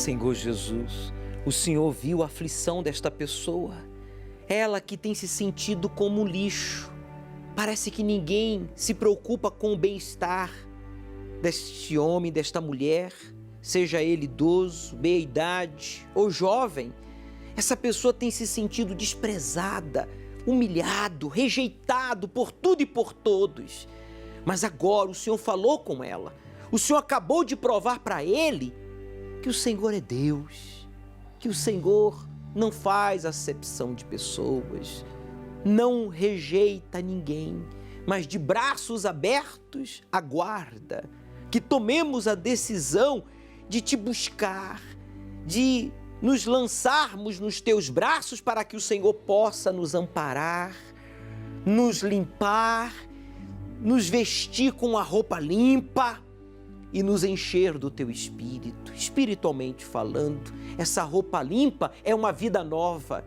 Senhor Jesus, o Senhor viu a aflição desta pessoa, ela que tem se sentido como um lixo. Parece que ninguém se preocupa com o bem-estar deste homem, desta mulher, seja ele idoso, meia-idade ou jovem. Essa pessoa tem se sentido desprezada, humilhado, rejeitado por tudo e por todos. Mas agora o Senhor falou com ela. O Senhor acabou de provar para ele que o Senhor é Deus, que o Senhor não faz acepção de pessoas, não rejeita ninguém, mas de braços abertos aguarda que tomemos a decisão de te buscar, de nos lançarmos nos teus braços para que o Senhor possa nos amparar, nos limpar, nos vestir com a roupa limpa e nos encher do teu espírito, espiritualmente falando. Essa roupa limpa é uma vida nova,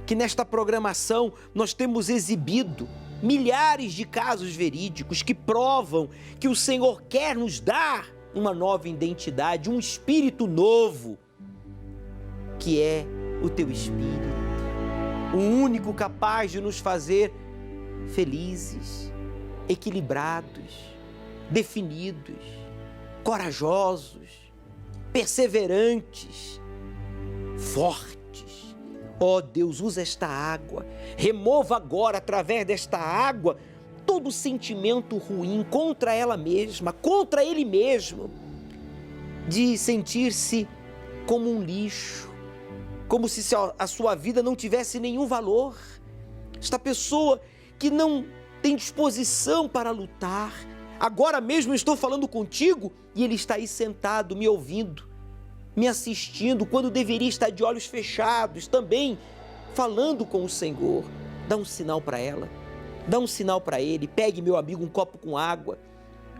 que nesta programação nós temos exibido milhares de casos verídicos que provam que o Senhor quer nos dar uma nova identidade, um espírito novo, que é o teu espírito, o único capaz de nos fazer felizes, equilibrados, definidos, corajosos, perseverantes, fortes. Ó Deus, usa esta água, remova agora através desta água todo sentimento ruim contra ela mesma, contra ele mesmo, de sentir-se como um lixo, como se a sua vida não tivesse nenhum valor. Esta pessoa que não tem disposição para lutar, agora mesmo estou falando contigo e ele está aí sentado, me ouvindo, me assistindo, quando deveria estar de olhos fechados, também falando com o Senhor. Dá um sinal para ela, dá um sinal para ele. Pegue, meu amigo, um copo com água.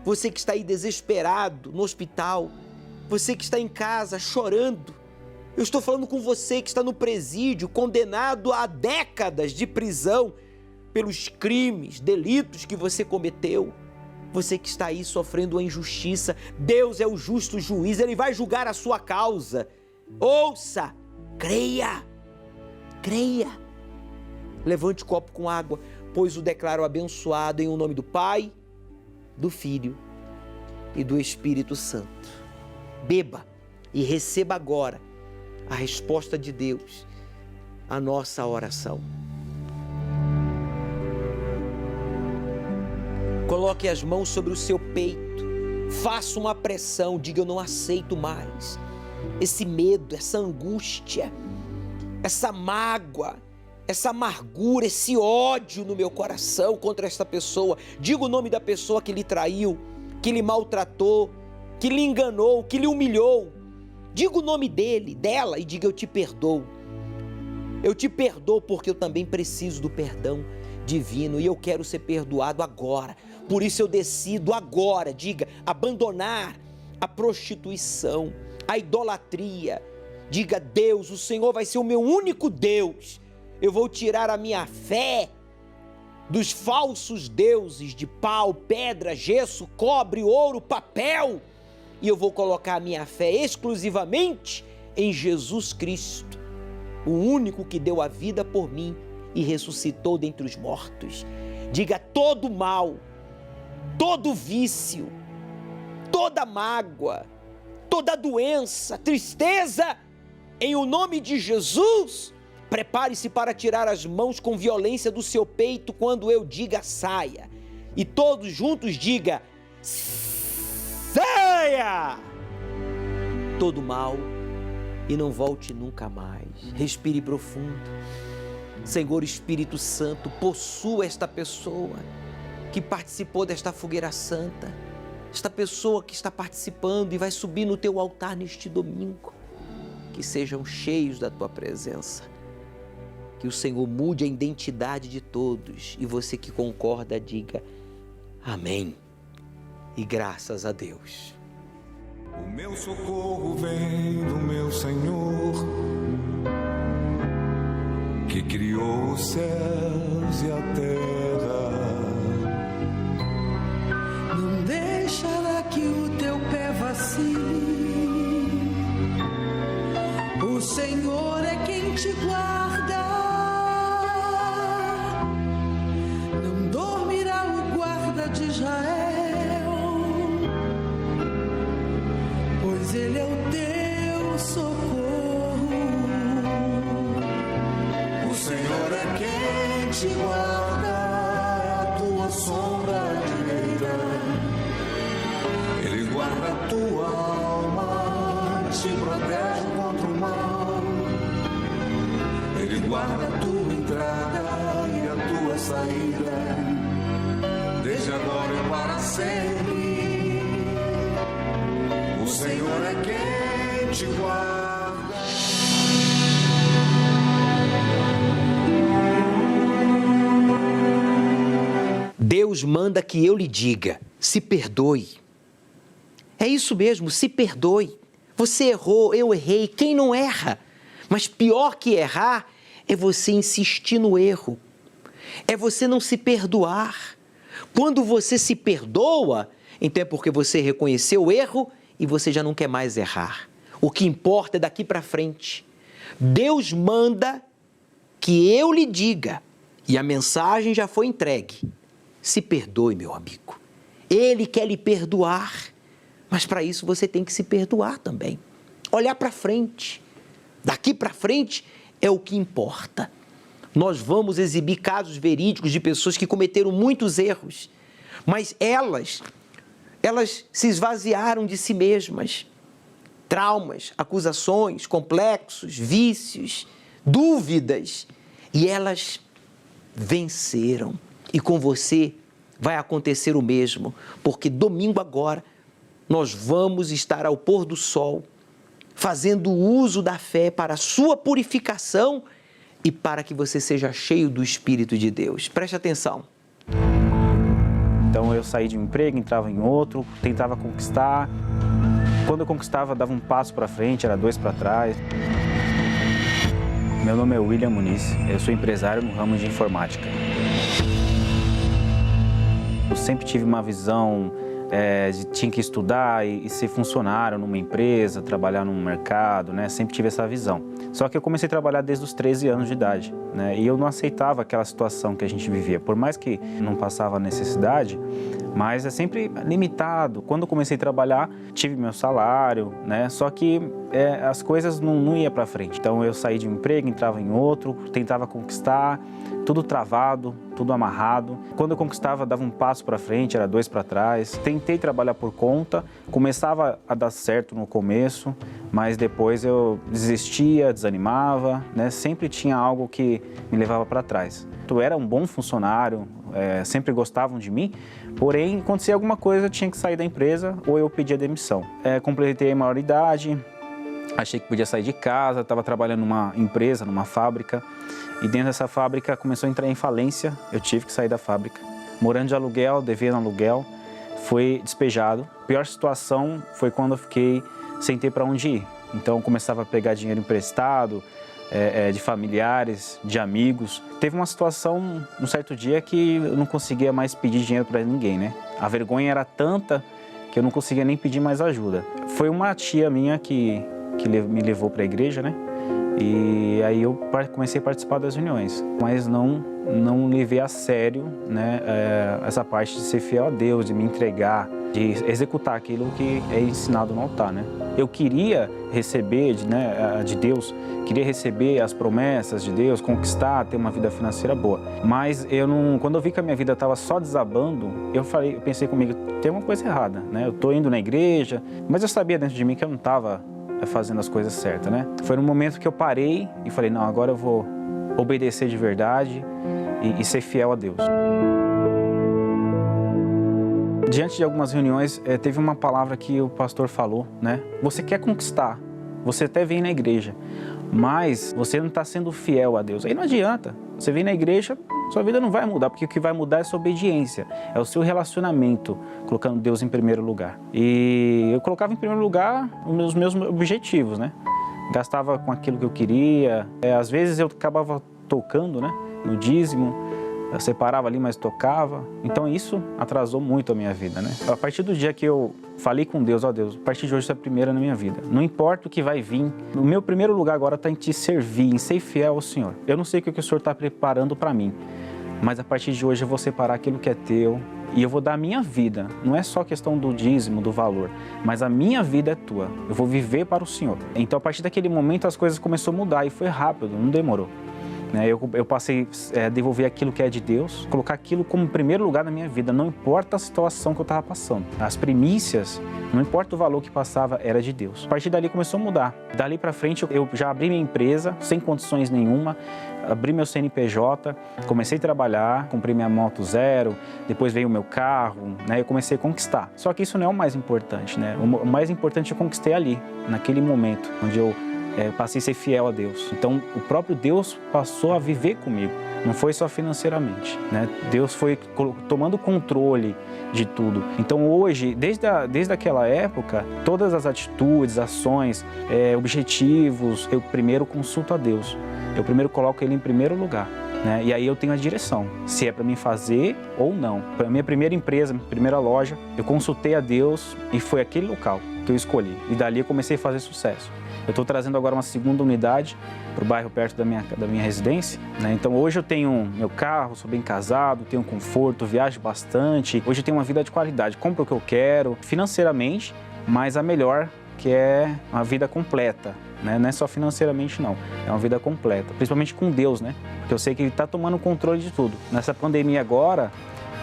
Você que está aí desesperado no hospital, você que está em casa chorando, eu estou falando com você que está no presídio, condenado a décadas de prisão pelos crimes, delitos que você cometeu. Você que está aí sofrendo a injustiça, Deus é o justo juiz, Ele vai julgar a sua causa. Ouça, creia, creia. Levante o copo com água, pois o declaro abençoado em o nome do Pai, do Filho e do Espírito Santo. Beba e receba agora a resposta de Deus à nossa oração. Coloque as mãos sobre o seu peito, faça uma pressão, diga: eu não aceito mais esse medo, essa angústia, essa mágoa, essa amargura, esse ódio no meu coração contra esta pessoa. Diga o nome da pessoa que lhe traiu, que lhe maltratou, que lhe enganou, que lhe humilhou. Diga o nome dele, dela, e diga: eu te perdoo. Eu te perdoo porque eu também preciso do perdão divino e eu quero ser perdoado agora. Por isso eu decido agora, diga, abandonar a prostituição, a idolatria. Diga: Deus, o Senhor vai ser o meu único Deus. Eu vou tirar a minha fé dos falsos deuses de pau, pedra, gesso, cobre, ouro, papel. E eu vou colocar a minha fé exclusivamente em Jesus Cristo, o único que deu a vida por mim e ressuscitou dentre os mortos. Diga: todo mal, todo vício, toda mágoa, toda doença, tristeza, em o nome de Jesus, prepare-se para tirar as mãos com violência do seu peito quando eu diga saia. E todos juntos diga: saia! Todo mal e não volte nunca mais. Respire profundo. Senhor Espírito Santo, possua esta pessoa que participou desta fogueira santa, esta pessoa que está participando e vai subir no teu altar neste domingo. Que sejam cheios da tua presença. Que o Senhor mude a identidade de todos e você que concorda, diga amém e graças a Deus. O meu socorro vem do meu Senhor, que criou os céus e a terra. Não deixará que o teu pé vacile, te guarda. Não dormirá o guarda de Israel, pois ele é o teu socorro. O Senhor é quem te guarda, é a tua sombra direita. Ele guarda a tua alma, te protege contra o mal. Ele guarda a tua entrada e a tua saída, desde agora e para sempre. O Senhor é quem te guarda. Deus manda que eu lhe diga, se perdoe. É isso mesmo, se perdoe. Você errou, eu errei, quem não erra? Mas pior que errar é você insistir no erro. É você não se perdoar. Quando você se perdoa, então é porque você reconheceu o erro e você já não quer mais errar. O que importa é daqui para frente. Deus manda que eu lhe diga, e a mensagem já foi entregue. Se perdoe, meu amigo. Ele quer lhe perdoar, mas para isso você tem que se perdoar também. Olhar para frente. Daqui para frente é o que importa. Nós vamos exibir casos verídicos de pessoas que cometeram muitos erros, mas elas se esvaziaram de si mesmas. Traumas, acusações, complexos, vícios, dúvidas, e elas venceram. E com você vai acontecer o mesmo, porque domingo agora nós vamos estar ao pôr do sol, fazendo uso da fé para a sua purificação e para que você seja cheio do Espírito de Deus. Preste atenção. Então eu saí de um emprego, entrava em outro, tentava conquistar. Quando eu conquistava, dava um passo para frente, era 2 para trás. Meu nome é William Muniz, eu sou empresário no ramo de informática. Eu sempre tive uma visão de tinha que estudar e ser funcionário numa empresa, trabalhar num mercado, né? Sempre tive essa visão. Só que eu comecei a trabalhar desde os 13 anos de idade, né? E eu não aceitava aquela situação que a gente vivia. Por mais que não passava necessidade, mas é sempre limitado. Quando eu comecei a trabalhar, tive meu salário, né? Só que as coisas não iam para frente. Então eu saí de um emprego, entrava em outro, tentava conquistar, tudo travado, tudo amarrado. Quando eu conquistava, dava um passo para frente, era 2 para trás. Tentei trabalhar por conta, começava a dar certo no começo, mas depois eu desistia, desanimava, né? Sempre tinha algo que me levava para trás. Eu era um bom funcionário, sempre gostavam de mim, porém, acontecia alguma coisa, eu tinha que sair da empresa ou eu pedia demissão. Completei a maioridade, achei que podia sair de casa, estava trabalhando numa empresa, numa fábrica, e dentro dessa fábrica começou a entrar em falência, eu tive que sair da fábrica. Morando de aluguel, devendo aluguel, fui despejado. A pior situação foi quando eu fiquei sem ter para onde ir. Então eu começava a pegar dinheiro emprestado, de familiares, de amigos. Teve uma situação, um certo dia, que eu não conseguia mais pedir dinheiro para ninguém, né? A vergonha era tanta que eu não conseguia nem pedir mais ajuda. Foi uma tia minha que me levou para a igreja, né? E aí eu comecei a participar das reuniões, mas não levei a sério, né, essa parte de ser fiel a Deus, de me entregar, de executar aquilo que é ensinado no altar, né? Eu queria receber de Deus, queria receber as promessas de Deus, conquistar, ter uma vida financeira boa. Mas quando eu vi que a minha vida estava só desabando, eu pensei comigo, tem uma coisa errada, né? Eu estou indo na igreja, mas eu sabia dentro de mim que eu não estava fazendo as coisas certas, né? Foi no momento que eu parei e falei, não, agora eu vou obedecer de verdade e ser fiel a Deus. Diante de algumas reuniões, teve uma palavra que o pastor falou, né? Você quer conquistar, você até vem na igreja, mas você não está sendo fiel a Deus. Aí não adianta, você vem na igreja, sua vida não vai mudar, porque o que vai mudar é a sua obediência, é o seu relacionamento, colocando Deus em primeiro lugar. E eu colocava em primeiro lugar os meus objetivos, né? Gastava com aquilo que eu queria, às vezes eu acabava tocando, né, no dízimo, Eu separava ali, mas tocava. Então isso atrasou muito a minha vida, né? A partir do dia que eu falei com Deus, ó Deus, a partir de hoje você é a primeira na minha vida. Não importa o que vai vir. O meu primeiro lugar agora está em te servir, em ser fiel ao Senhor. Eu não sei o que o Senhor está preparando para mim, mas a partir de hoje eu vou separar aquilo que é teu e eu vou dar a minha vida. Não é só questão do dízimo, do valor, mas a minha vida é tua. Eu vou viver para o Senhor. Então a partir daquele momento as coisas começaram a mudar e foi rápido, não demorou. Eu passei a devolver aquilo que é de Deus, colocar aquilo como primeiro lugar na minha vida, não importa a situação que eu estava passando. As primícias, não importa o valor que passava, era de Deus. A partir dali começou a mudar. Dali para frente eu já abri minha empresa, sem condições nenhuma, abri meu CNPJ, comecei a trabalhar, comprei minha moto zero, depois veio o meu carro, eu comecei a conquistar. Só que isso não é o mais importante, O mais importante eu conquistei ali, naquele momento, onde eu passei a ser fiel a Deus. Então, o próprio Deus passou a viver comigo. Não foi só financeiramente, Deus foi tomando controle de tudo. Então, hoje, desde aquela época, todas as atitudes, ações, objetivos, eu primeiro consulto a Deus. Eu primeiro coloco Ele em primeiro lugar. E aí eu tenho a direção, se é para mim fazer ou não. Para a minha primeira empresa, minha primeira loja, eu consultei a Deus e foi aquele local que eu escolhi. E dali eu comecei a fazer sucesso. Eu estou trazendo agora uma segunda unidade para o bairro perto da minha residência. Então hoje eu tenho meu carro, sou bem casado, tenho conforto, viajo bastante. Hoje eu tenho uma vida de qualidade, compro o que eu quero, financeiramente, mas a melhor, que é uma vida completa. Não é só financeiramente não, é uma vida completa, principalmente com Deus, porque eu sei que Ele está tomando controle de tudo. Nessa pandemia agora,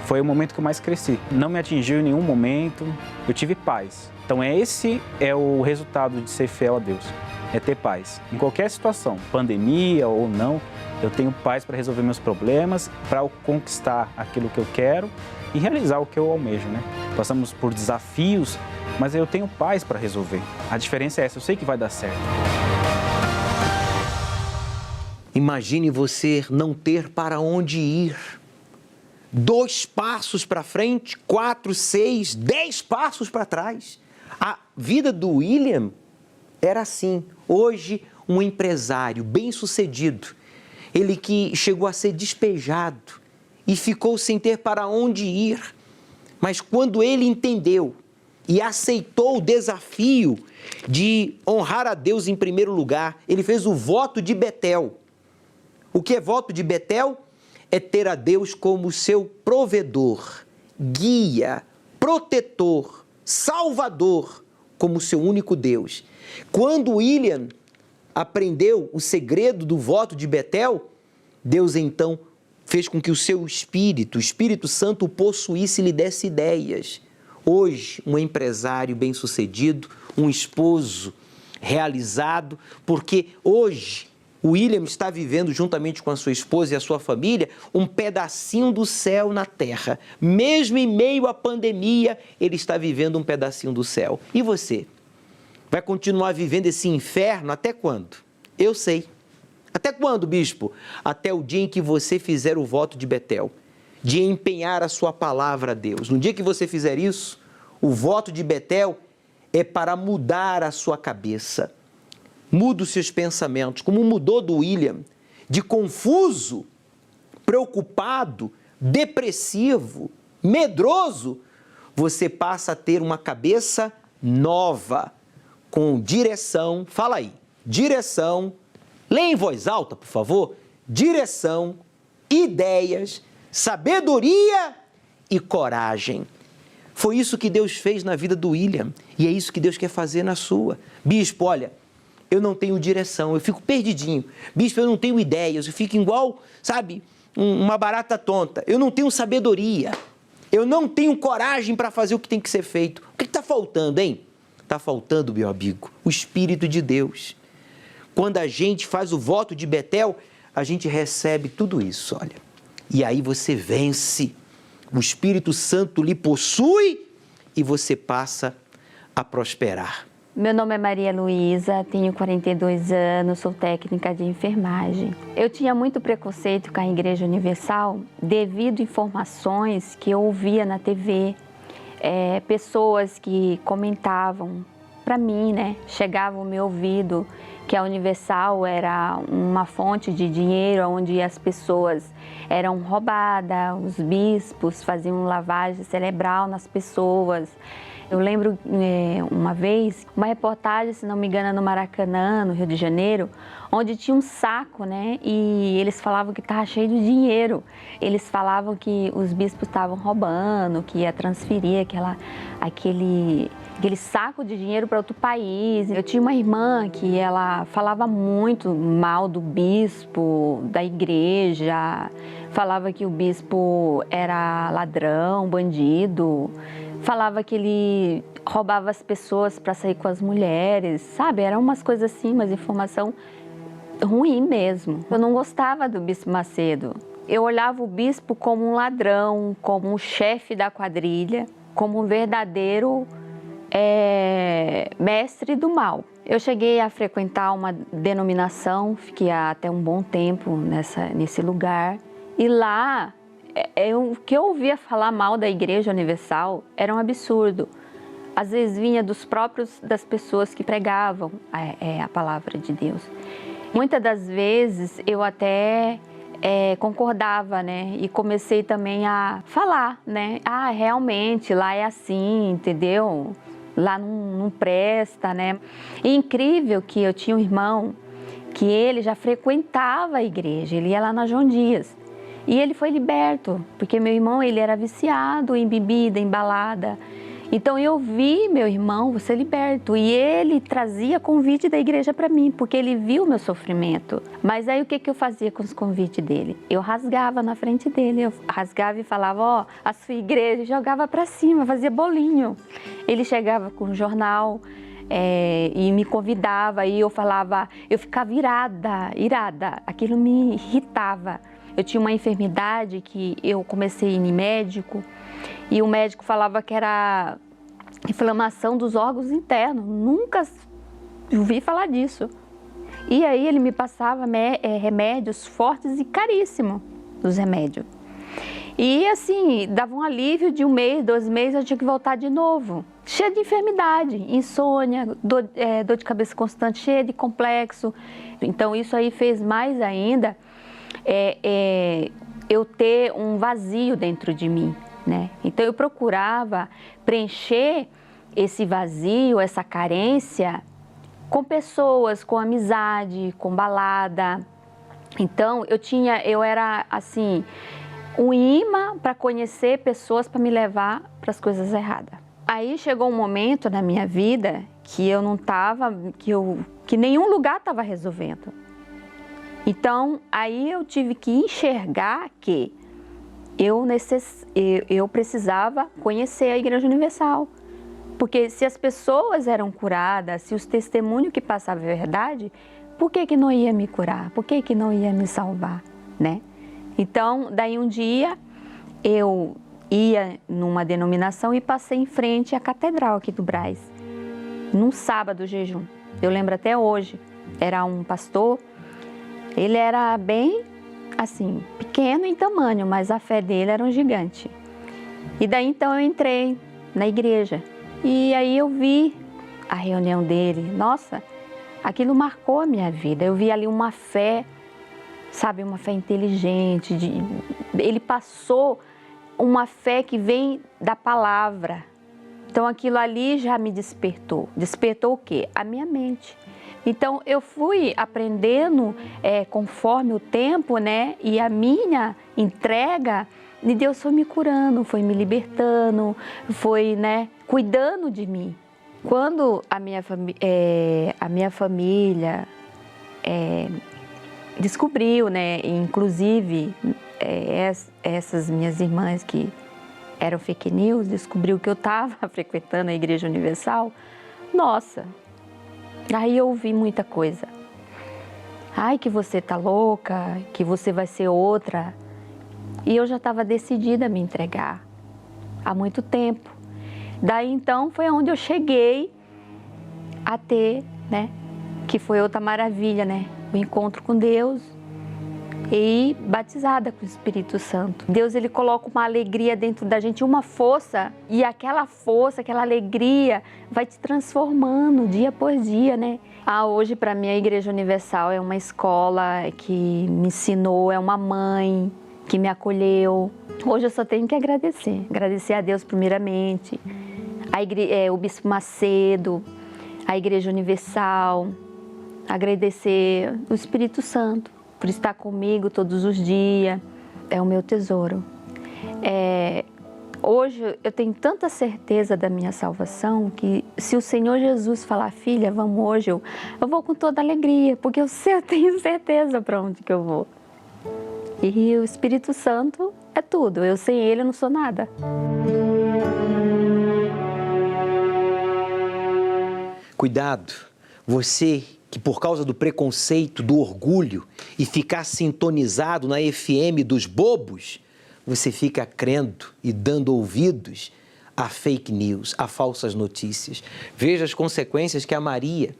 foi o momento que eu mais cresci. Não me atingiu em nenhum momento, eu tive paz. Então esse é o resultado de ser fiel a Deus, é ter paz. Em qualquer situação, pandemia ou não, eu tenho paz para resolver meus problemas, para conquistar aquilo que eu quero e realizar o que eu almejo, Passamos por desafios, mas eu tenho paz para resolver. A diferença é essa, eu sei que vai dar certo. Imagine você não ter para onde ir. 2 passos para frente, 4, 6, 10 passos para trás. A vida do William era assim. Hoje, um empresário bem-sucedido, ele que chegou a ser despejado e ficou sem ter para onde ir. Mas quando ele entendeu e aceitou o desafio de honrar a Deus em primeiro lugar, ele fez o voto de Betel. O que é voto de Betel? É ter a Deus como seu provedor, guia, protetor, salvador, como seu único Deus. Quando William aprendeu o segredo do voto de Betel, Deus então fez com que o seu espírito, o Espírito Santo, o possuísse e lhe desse ideias. Hoje, um empresário bem-sucedido, um esposo realizado, porque hoje o William está vivendo, juntamente com a sua esposa e a sua família, um pedacinho do céu na terra. Mesmo em meio à pandemia, ele está vivendo um pedacinho do céu. E você? Vai continuar vivendo esse inferno até quando? Eu sei. Até quando, bispo? Até o dia em que você fizer o voto de Betel, de empenhar a sua palavra a Deus. No dia que você fizer isso, o voto de Betel é para mudar a sua cabeça. Muda os seus pensamentos, como mudou do William, de confuso, preocupado, depressivo, medroso, você passa a ter uma cabeça nova, com direção, fala aí, direção, leia em voz alta, por favor, direção, ideias, sabedoria e coragem. Foi isso que Deus fez na vida do William e é isso que Deus quer fazer na sua. Bispo, olha, eu não tenho direção, eu fico perdidinho. Bispo, eu não tenho ideias, eu fico igual, sabe, uma barata tonta. Eu não tenho sabedoria, eu não tenho coragem para fazer o que tem que ser feito. O que está faltando, hein? Está faltando, meu amigo, o Espírito de Deus. Quando a gente faz o voto de Betel, a gente recebe tudo isso, olha. E aí você vence. O Espírito Santo lhe possui e você passa a prosperar. Meu nome é Maria Luísa, tenho 42 anos, sou técnica de enfermagem. Eu tinha muito preconceito com a Igreja Universal devido a informações que eu ouvia na TV, pessoas que comentavam para mim, né? Chegava ao meu ouvido que a Universal era uma fonte de dinheiro onde as pessoas eram roubadas, os bispos faziam lavagem cerebral nas pessoas. Eu lembro uma vez, uma reportagem, se não me engano, no Maracanã, no Rio de Janeiro, onde tinha um saco, né? E eles falavam que estava cheio de dinheiro. Eles falavam que os bispos estavam roubando, que ia transferir aquele saco de dinheiro para outro país. Eu tinha uma irmã que ela falava muito mal do bispo, da igreja, falava que o bispo era ladrão, bandido, falava que ele roubava as pessoas para sair com as mulheres, sabe? Eram umas coisas assim, mas informação ruim mesmo. Eu não gostava do bispo Macedo. Eu olhava o bispo como um ladrão, como um chefe da quadrilha, como um verdadeiro mestre do mal. Eu cheguei a frequentar uma denominação, fiquei até um bom tempo nesse lugar. E lá, o que eu ouvia falar mal da Igreja Universal era um absurdo. Às vezes vinha das pessoas que pregavam a palavra de Deus. Muitas das vezes eu até concordava, né? E comecei também a falar, né? Ah, realmente, lá é assim, entendeu? Lá não presta, né? E incrível que eu tinha um irmão que ele já frequentava a igreja, ele ia lá na João Dias. E ele foi liberto, porque meu irmão, ele era viciado em bebida, em balada. Então eu vi meu irmão ser liberto e ele trazia convite da igreja para mim, porque ele viu o meu sofrimento. Mas aí o que eu fazia com os convites dele? Eu rasgava na frente dele, eu rasgava e falava, ó, a sua igreja, jogava para cima, fazia bolinho. Ele chegava com um jornal e me convidava e eu falava, eu ficava irada, aquilo me irritava. Eu tinha uma enfermidade que eu comecei a ir em médico e o médico falava que era inflamação dos órgãos internos. Nunca ouvi falar disso. E aí ele me passava remédios fortes e caríssimos, os remédios. E assim, dava um alívio de 1 mês, 2 meses, eu tinha que voltar de novo. Cheia de enfermidade, insônia, dor de cabeça constante, cheia de complexo. Então isso aí fez mais ainda eu ter um vazio dentro de mim, né? Então eu procurava preencher esse vazio, essa carência com pessoas, com amizade, com balada. Então eu era assim um imã para conhecer pessoas para me levar para as coisas erradas. Aí chegou um momento na minha vida que eu não estava, que nenhum lugar estava resolvendo. Então, aí eu tive que enxergar que eu precisava conhecer a Igreja Universal. Porque se as pessoas eram curadas, se os testemunhos que passavam a verdade, por que não ia me curar? Por que não ia me salvar, né? Então, daí um dia, eu ia numa denominação e passei em frente à Catedral aqui do Brás, num sábado jejum. Eu lembro até hoje, era um pastor. Ele era bem, assim, pequeno em tamanho, mas a fé dele era um gigante. E daí então eu entrei na igreja e aí eu vi a reunião dele. Nossa, aquilo marcou a minha vida. Eu vi ali uma fé, sabe, uma fé inteligente. Ele passou uma fé que vem da palavra. Então aquilo ali já me despertou. Despertou o quê? A minha mente. Então, eu fui aprendendo conforme o tempo, né? E a minha entrega, e Deus foi me curando, foi me libertando, foi, né, cuidando de mim. Quando a minha família descobriu, né? Inclusive, essas minhas irmãs que eram fake news, descobriu que eu estava frequentando a Igreja Universal, nossa... Aí eu ouvi muita coisa. Ai, que você tá louca, que você vai ser outra. E eu já estava decidida a me entregar há muito tempo. Daí então foi onde eu cheguei a ter, né, que foi outra maravilha, né, o encontro com Deus. e batizada com o Espírito Santo. Deus, ele coloca uma alegria dentro da gente, uma força, e aquela força, aquela alegria vai te transformando dia por dia, né? Hoje, para mim, a Igreja Universal é uma escola que me ensinou, é uma mãe que me acolheu. Hoje eu só tenho que agradecer a Deus primeiramente, o Bispo Macedo, a Igreja Universal, agradecer o Espírito Santo por estar comigo todos os dias, é o meu tesouro. Hoje eu tenho tanta certeza da minha salvação que se o Senhor Jesus falar, filha, vamos hoje, eu vou com toda alegria, porque eu tenho certeza para onde que eu vou. E o Espírito Santo é tudo, eu sem ele eu não sou nada. Cuidado, você que por causa do preconceito, do orgulho e ficar sintonizado na FM dos bobos, você fica crendo e dando ouvidos a fake news, a falsas notícias. Veja as consequências que a Maria,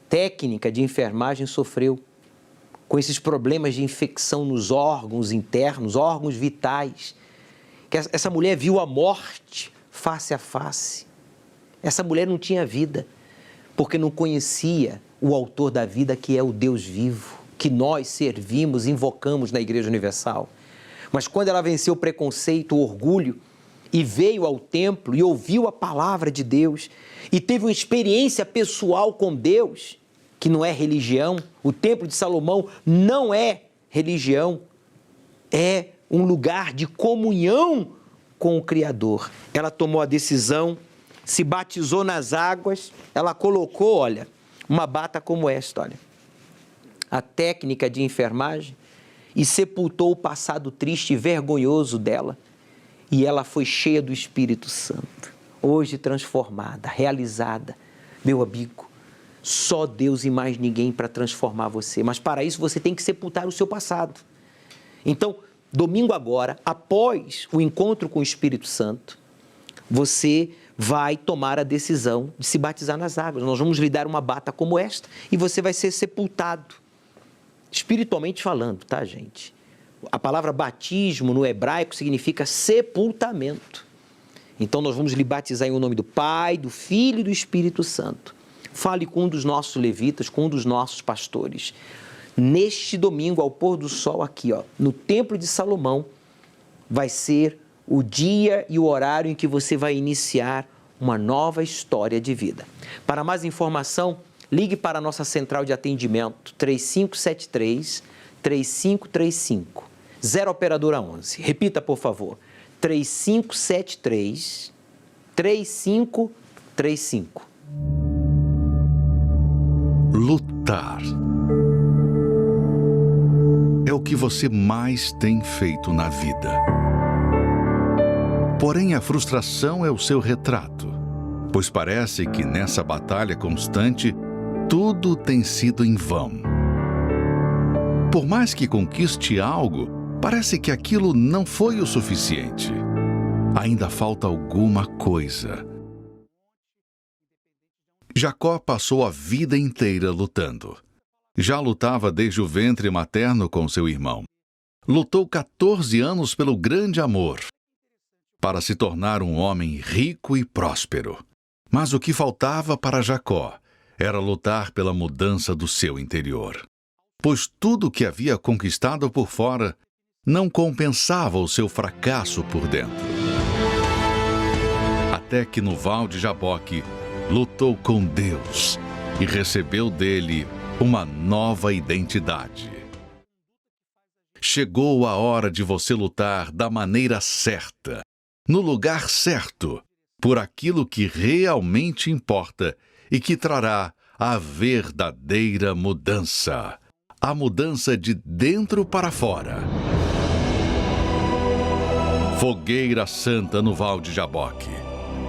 técnica de enfermagem, sofreu com esses problemas de infecção nos órgãos internos, órgãos vitais. Que essa mulher viu a morte face a face. Essa mulher não tinha vida, porque não conhecia o autor da vida, que é o Deus vivo, que nós servimos, invocamos na Igreja Universal. Mas quando ela venceu o preconceito, o orgulho, e veio ao templo e ouviu a palavra de Deus, e teve uma experiência pessoal com Deus, que não é religião, o Templo de Salomão não é religião, é um lugar de comunhão com o Criador. Ela tomou a decisão, se batizou nas águas, ela colocou, olha, uma bata como esta, olha, a técnica de enfermagem, e sepultou o passado triste e vergonhoso dela. E ela foi cheia do Espírito Santo, hoje transformada, realizada. Meu amigo, só Deus e mais ninguém para transformar você. Mas para isso você tem que sepultar o seu passado. Então, domingo agora, após o encontro com o Espírito Santo, você vai tomar a decisão de se batizar nas águas. Nós vamos lhe dar uma bata como esta e você vai ser sepultado. Espiritualmente falando, tá, gente? A palavra batismo no hebraico significa sepultamento. Então nós vamos lhe batizar em nome do Pai, do Filho e do Espírito Santo. Fale com um dos nossos levitas, com um dos nossos pastores. Neste domingo, ao pôr do sol aqui, ó, no Templo de Salomão, vai ser o dia e o horário em que você vai iniciar uma nova história de vida. Para mais informação, ligue para a nossa central de atendimento 3573-3535, 0 operadora 11. Repita, por favor, 3573-3535. Lutar é o que você mais tem feito na vida. Porém, a frustração é o seu retrato, pois parece que nessa batalha constante, tudo tem sido em vão. Por mais que conquiste algo, parece que aquilo não foi o suficiente. Ainda falta alguma coisa. Jacó passou a vida inteira lutando. Já lutava desde o ventre materno com seu irmão. Lutou 14 anos pelo grande amor, para se tornar um homem rico e próspero. Mas o que faltava para Jacó era lutar pela mudança do seu interior, pois tudo o que havia conquistado por fora não compensava o seu fracasso por dentro. Até que no Val de Jaboque lutou com Deus e recebeu dele uma nova identidade. Chegou a hora de você lutar da maneira certa, no lugar certo, por aquilo que realmente importa e que trará a verdadeira mudança. A mudança de dentro para fora. Fogueira Santa no Val de Jaboque.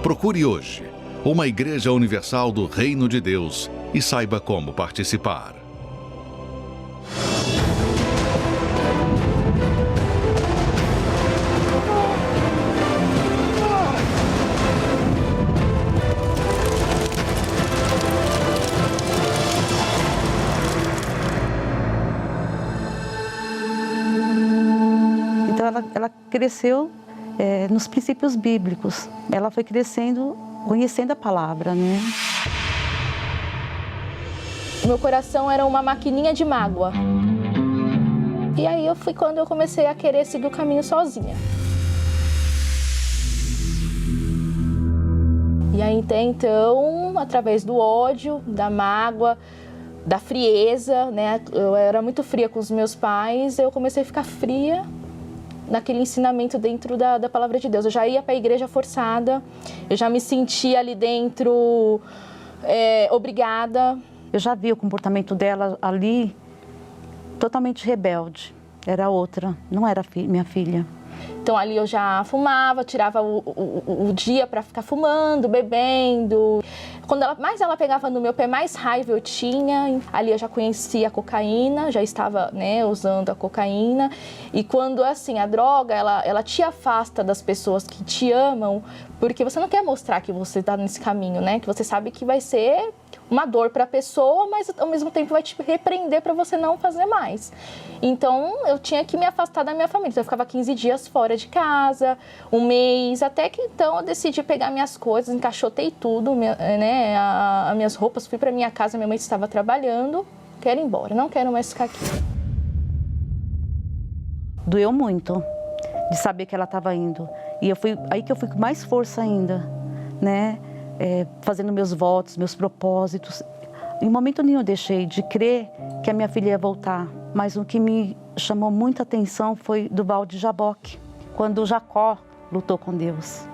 Procure hoje uma Igreja Universal do Reino de Deus e saiba como participar. Então ela cresceu nos princípios bíblicos. Ela foi crescendo, conhecendo a palavra, né? Meu coração era uma maquininha de mágoa. E aí foi quando eu comecei a querer seguir o caminho sozinha. E aí então, através do ódio, da mágoa, da frieza, né? Eu era muito fria com os meus pais, eu comecei a ficar fria naquele ensinamento dentro da palavra de Deus. Eu já ia para a igreja forçada, eu já me sentia ali dentro obrigada. Eu já vi o comportamento dela ali totalmente rebelde. Era outra, não era minha filha. Então ali eu já fumava, tirava o dia para ficar fumando, bebendo. Quando ela pegava no meu pé, mais raiva eu tinha. Ali eu já conhecia a cocaína, já estava, né, usando a cocaína. E quando assim, a droga, ela te afasta das pessoas que te amam, porque você não quer mostrar que você está nesse caminho, né? Que você sabe que vai ser uma dor para a pessoa, mas ao mesmo tempo vai te repreender para você não fazer mais. Então, eu tinha que me afastar da minha família. Então, eu ficava 15 dias fora de casa, um mês, até que então eu decidi pegar minhas coisas, encaixotei tudo, né, as minhas roupas, fui para minha casa, minha mãe estava trabalhando, quero ir embora, não quero mais ficar aqui. Doeu muito de saber que ela estava indo. E aí que eu fui com mais força ainda, né? Fazendo meus votos, meus propósitos. Em momento nenhum eu deixei de crer que a minha filha ia voltar. Mas o que me chamou muita atenção foi do Val de Jaboque, quando Jacó lutou com Deus.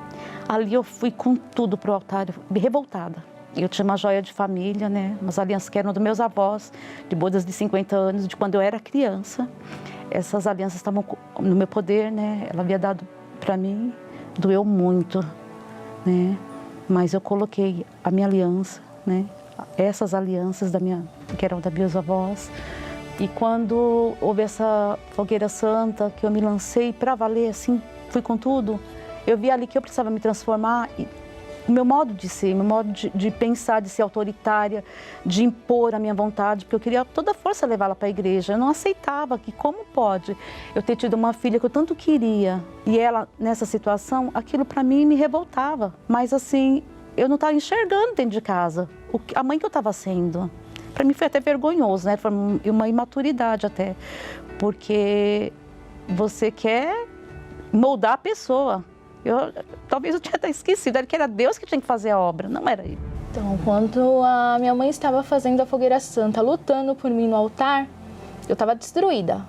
Ali eu fui com tudo para o altar, revoltada. Eu tinha uma joia de família, né? Umas alianças que eram dos meus avós, de bodas de 50 anos, de quando eu era criança. Essas alianças estavam no meu poder, né? Ela havia dado para mim, doeu muito, né? Mas eu coloquei a minha aliança, né? Essas alianças que eram da meus avós. E quando houve essa fogueira santa, que eu me lancei para valer, assim, fui com tudo, eu vi ali que eu precisava me transformar. E o meu modo de ser, meu modo de pensar, de ser autoritária, de impor a minha vontade, porque eu queria toda a força levá-la para a igreja. Eu não aceitava que como pode eu ter tido uma filha que eu tanto queria e ela nessa situação, aquilo para mim me revoltava. Mas assim, eu não estava enxergando dentro de casa a mãe que eu estava sendo. Para mim foi até vergonhoso, né? Foi uma imaturidade até, porque você quer moldar a pessoa. Talvez eu tinha até esquecido, que era Deus que tinha que fazer a obra, não era ele. Então, quando a minha mãe estava fazendo a fogueira santa, lutando por mim no altar, eu estava destruída.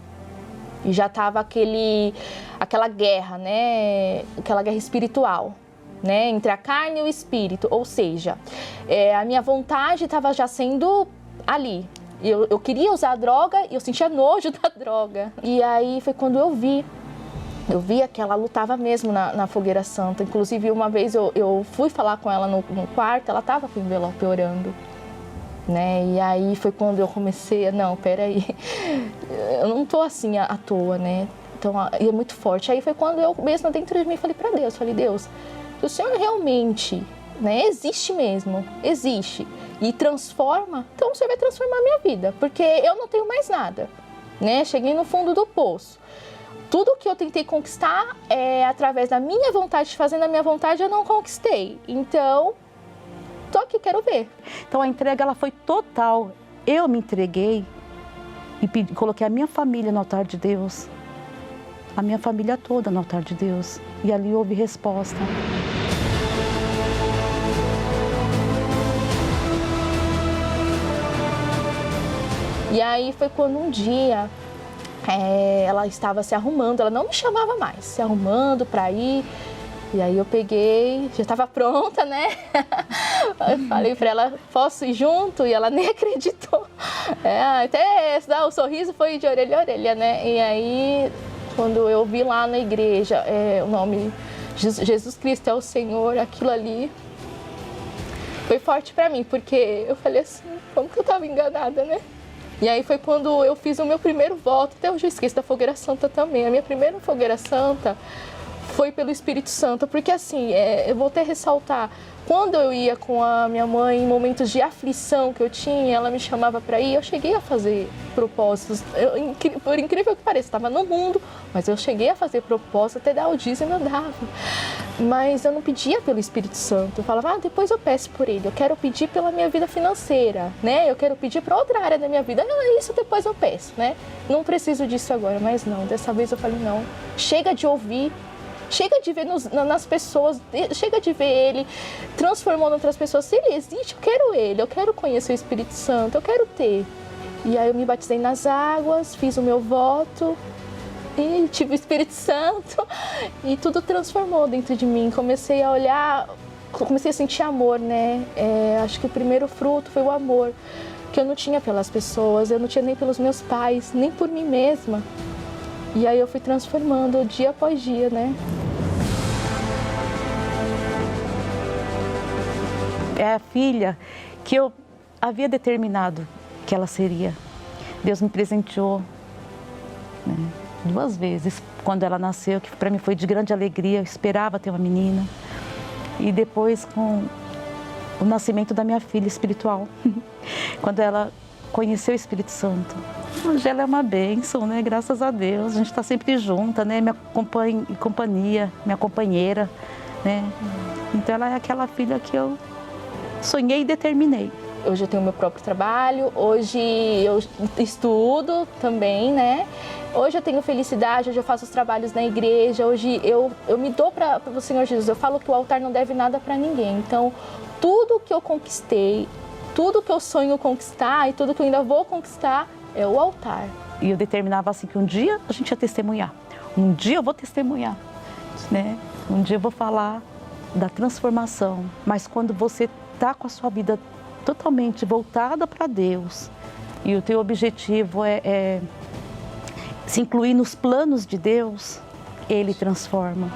E já estava aquela guerra, né? Aquela guerra espiritual, né? Entre a carne e o espírito. Ou seja, a minha vontade estava já sendo ali. Eu queria usar a droga e eu sentia nojo da droga. E aí foi quando eu via que ela lutava mesmo na fogueira santa. Inclusive, uma vez eu fui falar com ela no quarto, ela estava com o envelope orando, né? E aí foi quando eu comecei não, peraí, eu não tô assim à toa, né? Então, é muito forte. Aí foi quando eu mesmo dentro de mim falei para Deus, Deus, se o Senhor realmente, né, existe mesmo, existe, e transforma, então o Senhor vai transformar a minha vida, porque eu não tenho mais nada, né? Cheguei no fundo do poço. Tudo que eu tentei conquistar através da minha vontade, fazendo a minha vontade, eu não conquistei. Então, tô aqui, quero ver. Então, a entrega ela foi total. Eu me entreguei e coloquei a minha família no altar de Deus. A minha família toda no altar de Deus. E ali houve resposta. E aí foi quando um dia ela estava se arrumando, ela não me chamava mais, se arrumando para ir. E aí eu peguei, já estava pronta, né? Eu falei para ela, posso ir junto? E ela nem acreditou. Até dar o sorriso foi de orelha a orelha, né? E aí, quando eu vi lá na igreja o nome Jesus Cristo é o Senhor, aquilo ali foi forte para mim, porque eu falei assim, como que eu estava enganada, né? E aí foi quando eu fiz o meu primeiro voto, até hoje eu esqueço da fogueira santa também. A minha primeira fogueira santa foi pelo Espírito Santo, porque assim, eu vou até ressaltar, quando eu ia com a minha mãe em momentos de aflição que eu tinha, ela me chamava para ir, eu cheguei a fazer propósitos, por incrível que pareça, estava no mundo, mas eu cheguei a fazer propósitos, até dar o dízimo eu dava, mas eu não pedia pelo Espírito Santo, eu falava, depois eu peço por ele, eu quero pedir pela minha vida financeira, né, eu quero pedir para outra área da minha vida, isso depois eu peço, né, não preciso disso agora, mas não, dessa vez eu falei, não, chega de ouvir, chega de ver nas pessoas, chega de ver ele transformando outras pessoas. Se ele existe, eu quero ele, eu quero conhecer o Espírito Santo, eu quero ter. E aí eu me batizei nas águas, fiz o meu voto e tive o Espírito Santo e tudo transformou dentro de mim. Comecei a olhar, comecei a sentir amor, né? Acho que o primeiro fruto foi o amor que eu não tinha pelas pessoas, eu não tinha nem pelos meus pais, nem por mim mesma. E aí eu fui transformando dia após dia, né? É a filha que eu havia determinado que ela seria. Deus me presenteou, né, 2 vezes. Quando ela nasceu, que para mim foi de grande alegria, eu esperava ter uma menina. E depois com o nascimento da minha filha espiritual, quando ela conheceu o Espírito Santo. Hoje ela é uma bênção, né? Graças a Deus. A gente está sempre junta, né? Minha companhia, minha companheira, né? Então ela é aquela filha que eu sonhei e determinei. Hoje eu tenho meu próprio trabalho, hoje eu estudo também, né? Hoje eu tenho felicidade, hoje eu faço os trabalhos na igreja, hoje eu me dou para o Senhor Jesus. Eu falo que o altar não deve nada para ninguém. Então, tudo que eu conquistei, tudo que eu sonho conquistar e tudo que eu ainda vou conquistar é o altar. E eu determinava assim que um dia a gente ia testemunhar. Um dia eu vou testemunhar, né? Um dia eu vou falar da transformação. Mas quando você está com a sua vida totalmente voltada para Deus e o teu objetivo é se incluir nos planos de Deus, Ele transforma.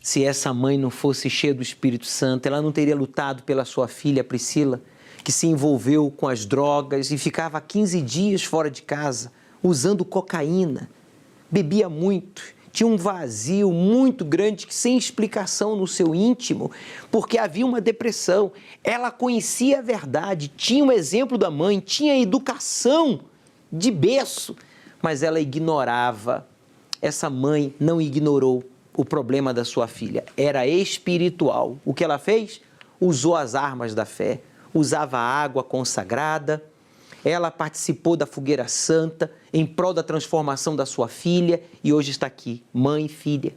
Se essa mãe não fosse cheia do Espírito Santo, ela não teria lutado pela sua filha Priscila, que se envolveu com as drogas e ficava 15 dias fora de casa, usando cocaína, bebia muito, tinha um vazio muito grande, sem explicação no seu íntimo, porque havia uma depressão. Ela conhecia a verdade, tinha o exemplo da mãe, tinha a educação de berço, mas ela ignorava. Essa mãe não ignorou o problema da sua filha, era espiritual. O que ela fez? Usou as armas da fé, usava a água consagrada, ela participou da fogueira santa em prol da transformação da sua filha e hoje está aqui, mãe e filha,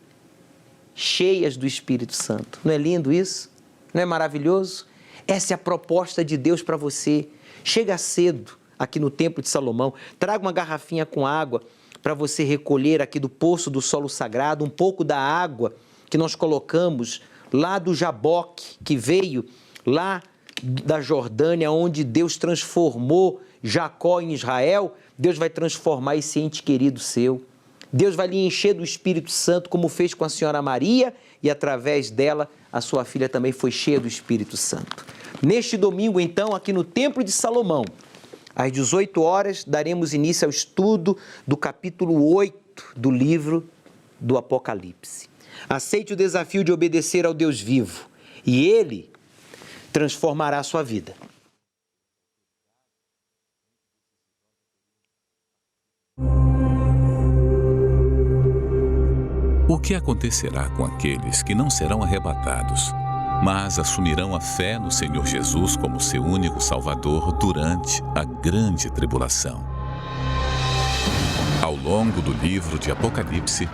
cheias do Espírito Santo. Não é lindo isso? Não é maravilhoso? Essa é a proposta de Deus para você. Chega cedo aqui no Templo de Salomão, traga uma garrafinha com água para você recolher aqui do poço do solo sagrado um pouco da água que nós colocamos lá do Jaboque, que veio lá da Jordânia, onde Deus transformou Jacó em Israel. Deus vai transformar esse ente querido seu. Deus vai lhe encher do Espírito Santo, como fez com a senhora Maria, e através dela a sua filha também foi cheia do Espírito Santo. Neste domingo, então, aqui no Templo de Salomão, às 18 horas, daremos início ao estudo do capítulo 8 do livro do Apocalipse. Aceite o desafio de obedecer ao Deus vivo e Ele transformará a sua vida. O que acontecerá com aqueles que não serão arrebatados, mas assumirão a fé no Senhor Jesus como seu único Salvador durante a grande tribulação? Ao longo do livro de Apocalipse,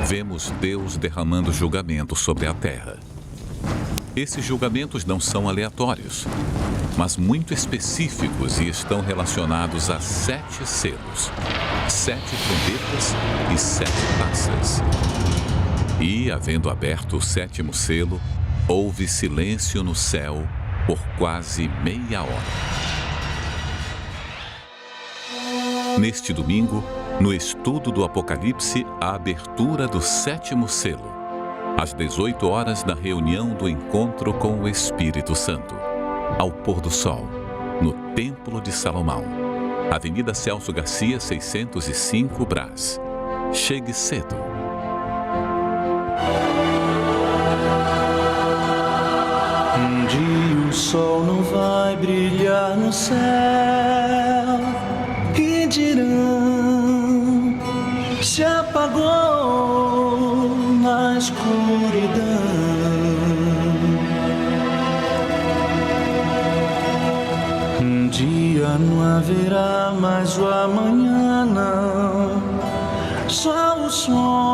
vemos Deus derramando julgamento sobre a terra. Esses julgamentos não são aleatórios, mas muito específicos e estão relacionados a 7 selos, 7 trombetas e 7 taças. E, havendo aberto o 7º selo, houve silêncio no céu por quase meia hora. Neste domingo, no estudo do Apocalipse, a abertura do 7º selo, às 18 horas, na reunião do encontro com o Espírito Santo, ao pôr do sol, no Templo de Salomão. Avenida Celso Garcia, 605, Brás. Chegue cedo. Um dia o sol não vai brilhar no céu e dirão: se apagou na escuridão. Um dia não haverá mais o amanhã, não. Só o som